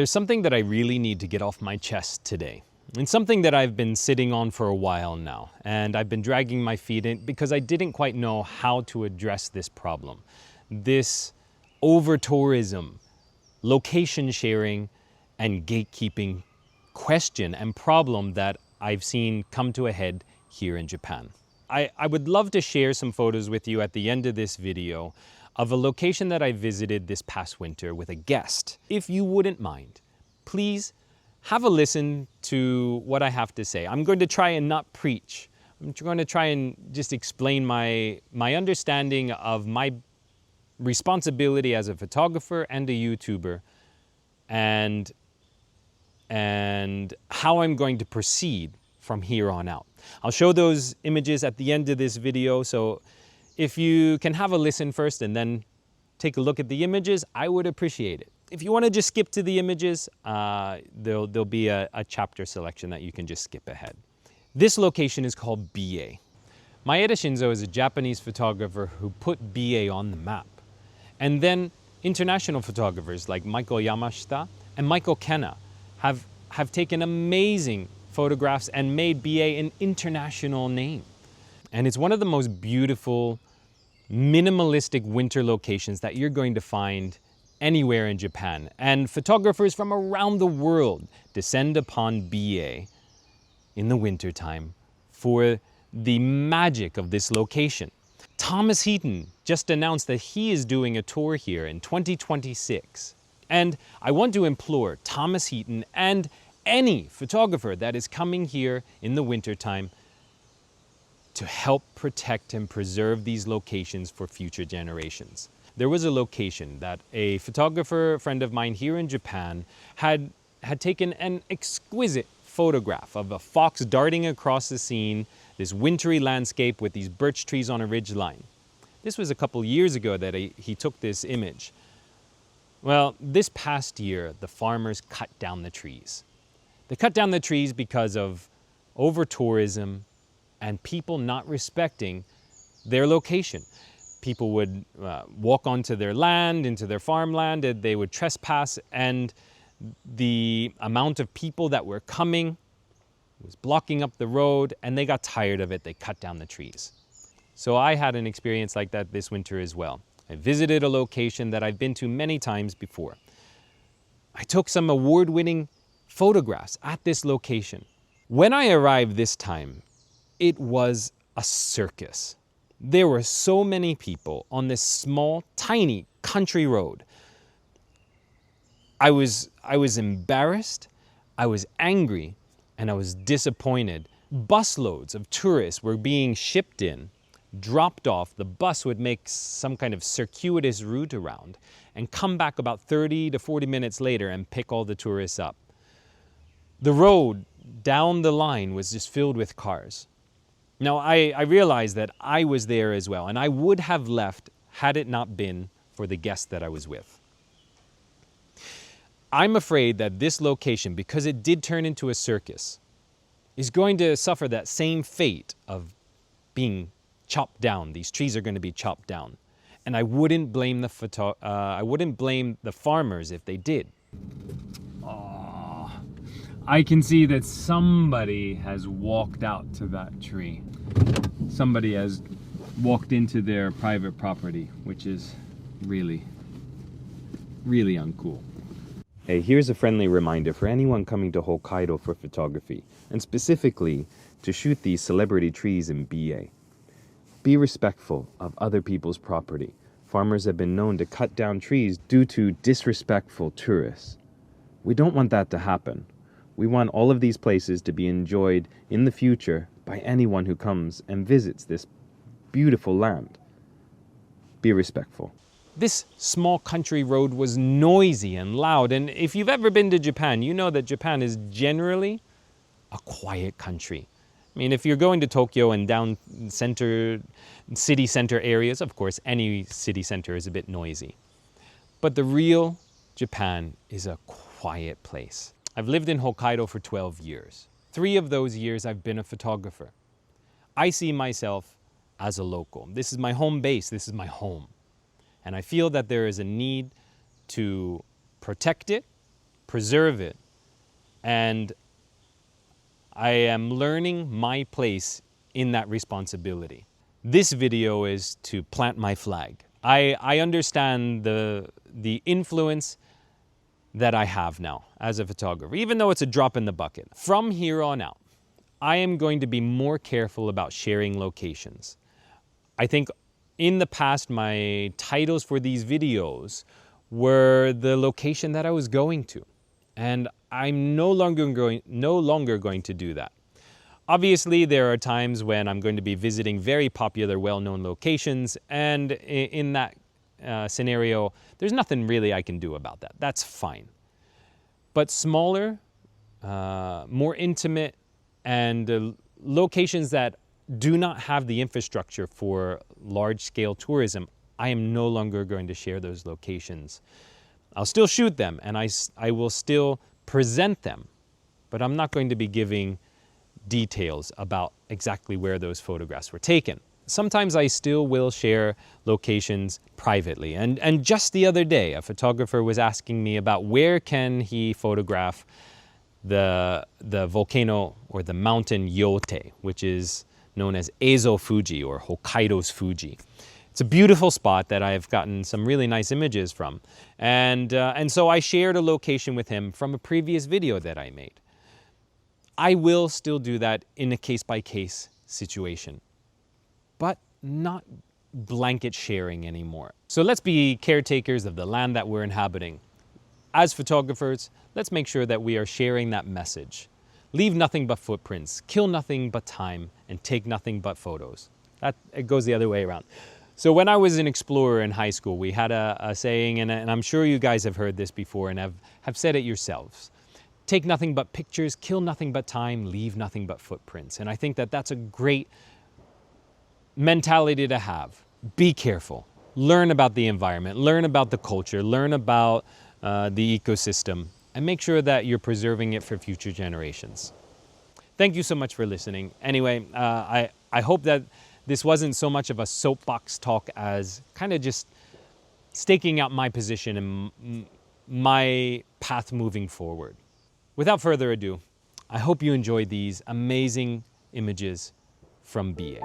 There's something that I really need to get off my chest today. And something that I've been sitting on for a while now. And I've been dragging my feet in because I didn't quite know how to address this problem. This over-tourism, location sharing, and gatekeeping question and problem that I've seen come to a head here in Japan. I would love to share some photos with you at the end of this video of a location that I visited this past winter with a guest. If you wouldn't mind, please have a listen to what I have to say. I'm going to try and not preach. I'm going to try and just explain my understanding of my responsibility as a photographer and a YouTuber, and how I'm going to proceed from here on out. I'll show those images at the end of this video, so if you can have a listen first and then take a look at the images, I would appreciate it. If you want to just skip to the images, there'll be a chapter selection that you can just skip ahead. This location is called Biei. Maeda Shinzo is a Japanese photographer who put Biei on the map. And then international photographers like Michael Yamashita and Michael Kenna have taken amazing photographs and made Biei an international name. And it's one of the most beautiful, minimalistic winter locations that you're going to find anywhere in Japan. And photographers from around the world descend upon Biei in the wintertime for the magic of this location. Thomas Heaton just announced that he is doing a tour here in 2026. And I want to implore Thomas Heaton and any photographer that is coming here in the wintertime to help protect and preserve these locations for future generations. There was a location that a photographer friend of mine here in Japan had taken an exquisite photograph of a fox darting across the scene, this wintry landscape with these birch trees on a ridge line. This was a couple years ago that he took this image. Well, this past year, the farmers cut down the trees. They cut down the trees because of over-tourism and people not respecting their location. People would walk onto their land, into their farmland, and they would trespass, and the amount of people that were coming was blocking up the road, and they got tired of it. They cut down the trees. So I had an experience like that this winter as well. I visited a location that I've been to many times before. I took some award-winning photographs at this location. When I arrived this time, it was a circus. There were so many people on this small, tiny country road. I was embarrassed, I was angry, and I was disappointed. Busloads of tourists were being shipped in, dropped off. The bus would make some kind of circuitous route around and come back about 30 to 40 minutes later and pick all the tourists up. The road down the line was just filled with cars. Now, I realized that I was there as well, and I would have left had it not been for the guest that I was with. I'm afraid that this location, because it did turn into a circus, is going to suffer that same fate of being chopped down. These trees are going to be chopped down. And I wouldn't blame the farmers if they did. Oh, I can see that somebody has walked out to that tree. Somebody has walked into their private property, which is really, really uncool. Hey, here's a friendly reminder for anyone coming to Hokkaido for photography, and specifically to shoot these celebrity trees in Biei. Be respectful of other people's property. Farmers have been known to cut down trees due to disrespectful tourists. We don't want that to happen. We want all of these places to be enjoyed in the future by anyone who comes and visits this beautiful land. Be respectful. This small country road was noisy and loud, and if you've ever been to Japan, you know that Japan is generally a quiet country. I mean, if you're going to Tokyo and down city center areas, of course, any city center is a bit noisy. But the real Japan is a quiet place. I've lived in Hokkaido for 12 years. 3 of those years I've been a photographer. I see myself as a local. This is my home base, this is my home. And I feel that there is a need to protect it, preserve it, and I am learning my place in that responsibility. This video is to plant my flag. I understand the influence that I have now as a photographer, even though it's a drop in the bucket. From here on out, I am going to be more careful about sharing locations. I think in the past, my titles for these videos were the location that I was going to, and I'm no longer going to do that. Obviously, there are times when I'm going to be visiting very popular, well-known locations, and in that scenario, there's nothing really I can do about that. That's fine. But smaller, more intimate, and locations that do not have the infrastructure for large-scale tourism, I am no longer going to share those locations. I'll still shoot them, and I will still present them, but I'm not going to be giving details about exactly where those photographs were taken. Sometimes I still will share locations privately. And just the other day, a photographer was asking me about where can he photograph the volcano or the mountain Yote, which is known as Eizo Fuji or Hokkaido's Fuji. It's a beautiful spot that I've gotten some really nice images from. And so I shared a location with him from a previous video that I made. I will still do that in a case-by-case situation, but not blanket sharing anymore. So let's be caretakers of the land that we're inhabiting. As photographers, let's make sure that we are sharing that message. Leave nothing but footprints, kill nothing but time, and take nothing but photos. It goes the other way around. So when I was an explorer in high school, we had a saying, and I'm sure you guys have heard this before and have said it yourselves. Take nothing but pictures, kill nothing but time, leave nothing but footprints. And I think that that's a great mentality to have. Be careful. Learn about the environment, learn about the culture, learn about the ecosystem, and make sure that you're preserving it for future generations. Thank you so much for listening. Anyway, I hope that this wasn't so much of a soapbox talk as kind of just staking out my position and my path moving forward. Without further ado, I hope you enjoyed these amazing images from Biei.